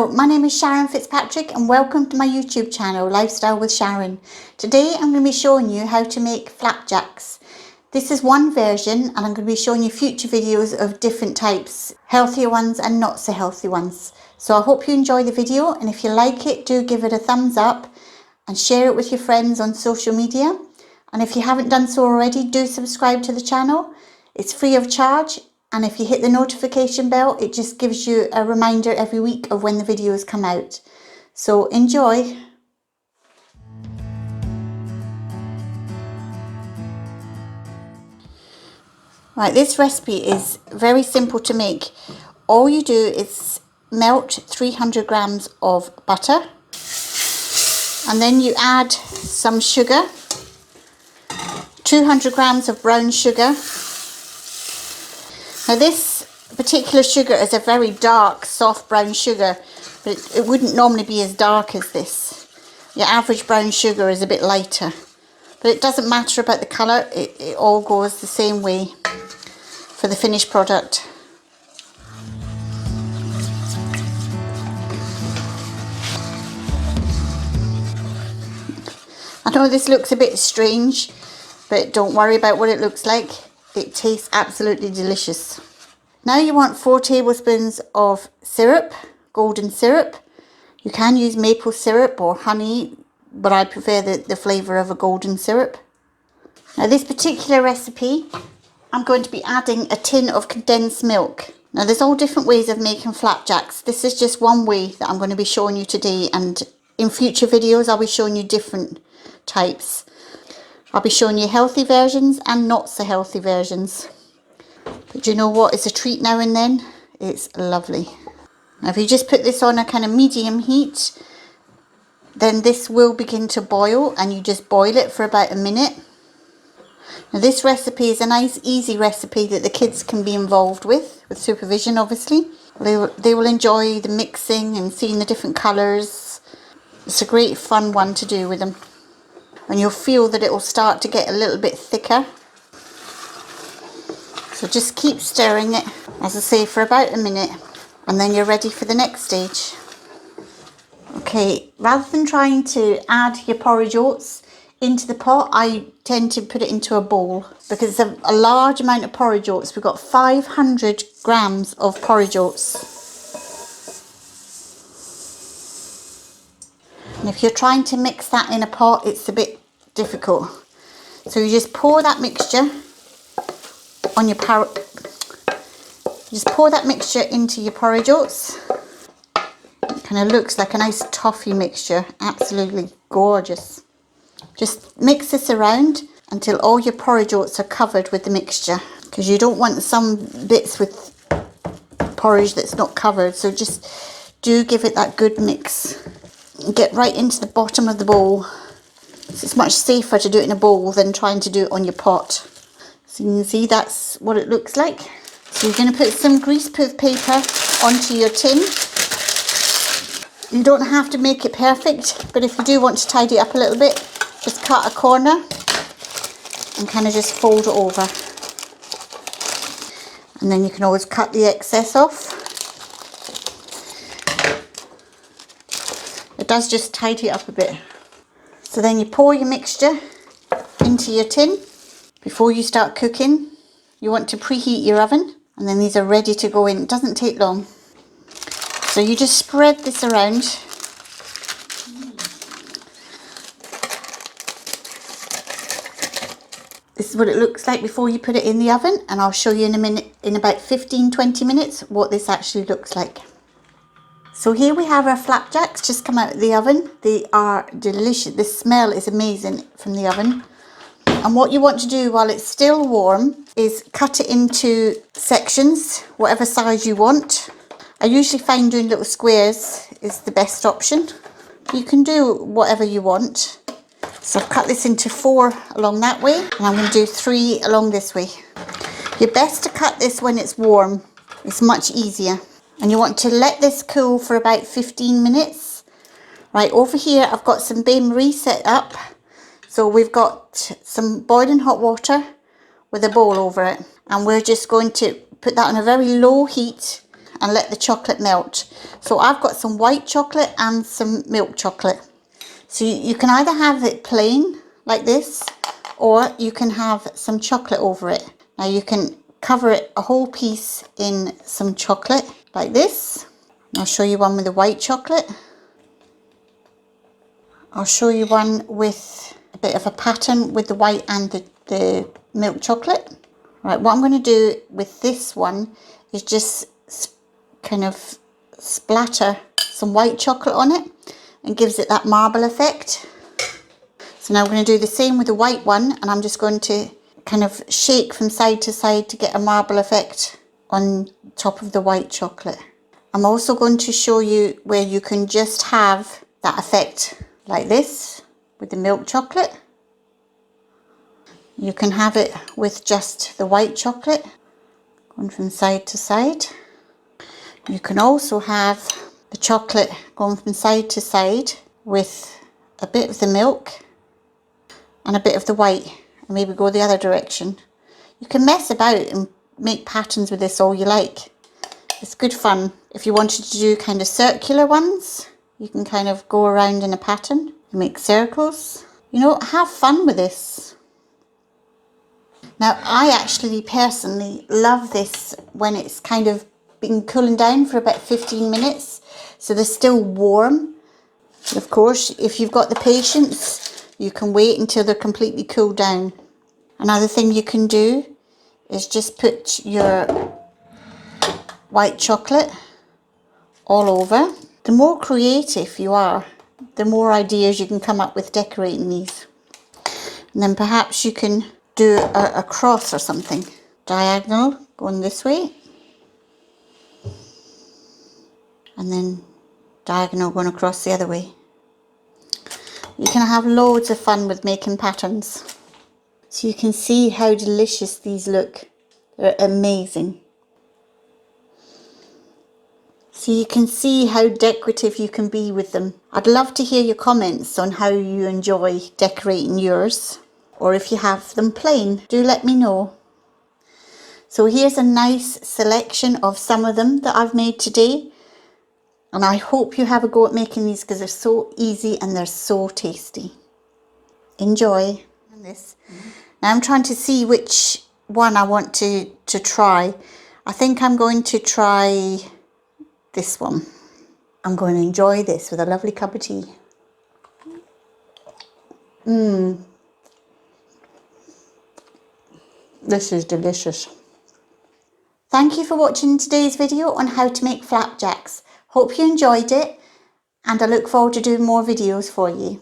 Hello, my name is Sharon Fitzpatrick and welcome to my YouTube channel, Lifestyle with Sharon. Today I'm going to be showing you how to make flapjacks. This is one version and I'm going to be showing you future videos of different types, healthier ones and not so healthy ones. So I hope you enjoy the video, and if you like it, do give it a thumbs up and share it with your friends on social media. And if you haven't done so already, do subscribe to the channel. It's free of charge. And if you hit the notification bell, it just gives you a reminder every week of when the videos come out. So enjoy. Right, this recipe is very simple to make. All you do is melt 300 grams of butter. And then you add some sugar, 200 grams of brown sugar. Now this particular sugar is a very dark, soft brown sugar, but it wouldn't normally be as dark as this. Your average brown sugar is a bit lighter, but it doesn't matter about the colour, it all goes the same way for the finished product. I know this looks a bit strange, but don't worry about what it looks like. It tastes absolutely delicious. Now you want 4 tablespoons of syrup, golden syrup. You can use maple syrup or honey, but I prefer the flavour of a golden syrup. Now this particular recipe, I'm going to be adding a tin of condensed milk. Now there's all different ways of making flapjacks. This is just one way that I'm going to be showing you today, and in future videos I'll be showing you different types. I'll be showing you healthy versions and not so healthy versions. But you know what? It's a treat now and then. It's lovely. Now if you just put this on a kind of medium heat, then this will begin to boil, and you just boil it for about a minute. Now this recipe is a nice easy recipe that the kids can be involved with supervision obviously. They will enjoy the mixing and seeing the different colours. It's a great fun one to do with them. And you'll feel that it will start to get a little bit thicker. So just keep stirring it, as I say, for about a minute, and then you're ready for the next stage. Okay, rather than trying to add your porridge oats into the pot, I tend to put it into a bowl because it's a large amount of porridge oats. We've got 500 grams of porridge oats. And if you're trying to mix that in a pot, it's a bit difficult. So you just pour that mixture on your into your porridge oats. It kind of looks like a nice toffee mixture, absolutely gorgeous. Just mix this around until all your porridge oats are covered with the mixture, because you don't want some bits with porridge that's not covered. So just do give it that good mix. Get right into the bottom of the bowl. So it's much safer to do it in a bowl than trying to do it on your pot. So you can see that's what it looks like. So you're going to put some greaseproof paper onto your tin. You don't have to make it perfect, but if you do want to tidy up a little bit, just cut a corner and kind of just fold it over. And then you can always cut the excess off. It does just tidy it up a bit. So then you pour your mixture into your tin. Before you start cooking, you want to preheat your oven, and then these are ready to go in. It doesn't take long. So you just spread this around. This is what it looks like before you put it in the oven, and I'll show you in a minute, in about 15-20 minutes, what this actually looks like. So here we have our flapjacks just come out of the oven. They are delicious. The smell is amazing from the oven. And what you want to do while it's still warm is cut it into sections, whatever size you want. I usually find doing little squares is the best option. You can do whatever you want. So I've cut this into 4 along that way, and I'm going to do 3 along this way. You're best to cut this when it's warm. It's much easier. And you want to let this cool for about 15 minutes. Right, over here I've got some bain-marie set up. So we've got some boiling hot water with a bowl over it. And we're just going to put that on a very low heat and let the chocolate melt. So I've got some white chocolate and some milk chocolate. So you can either have it plain like this, or you can have some chocolate over it. Now you can cover it a whole piece in some chocolate like this. I'll show you one with the white chocolate. I'll show you one with a bit of a pattern with the white and the milk chocolate. Right, what I'm going to do with this one is just kind of splatter some white chocolate on it, and gives it that marble effect. So now I'm going to do the same with the white one, and I'm just going to kind of shake from side to side to get a marble effect on top of the white chocolate. I'm also going to show you where you can just have that effect like this with the milk chocolate. You can have it with just the white chocolate, going from side to side. You can also have the chocolate going from side to side with a bit of the milk and a bit of the white, and maybe go the other direction. You can mess about and make patterns with this all you like. It's good fun. If you wanted to do kind of circular ones, you can kind of go around in a pattern and make circles. You know, have fun with this. Now, I actually personally love this when it's kind of been cooling down for about 15 minutes. So they're still warm. Of course, if you've got the patience, you can wait until they're completely cooled down. Another thing you can do is just put your white chocolate all over. The more creative you are, the more ideas you can come up with decorating these. And then perhaps you can do a cross or something. Diagonal going this way. And then diagonal going across the other way. You can have loads of fun with making patterns. So you can see how delicious these look. They're amazing. So you can see how decorative you can be with them. I'd love to hear your comments on how you enjoy decorating yours. Or if you have them plain, do let me know. So here's a nice selection of some of them that I've made today. And I hope you have a go at making these, because they're so easy and they're so tasty. Enjoy. This. Now I'm trying to see which one I want to try. I think I'm going to try this one. I'm going to enjoy this with a lovely cup of tea. This is delicious. Thank you for watching today's video on how to make flapjacks. Hope you enjoyed it, and I look forward to doing more videos for you.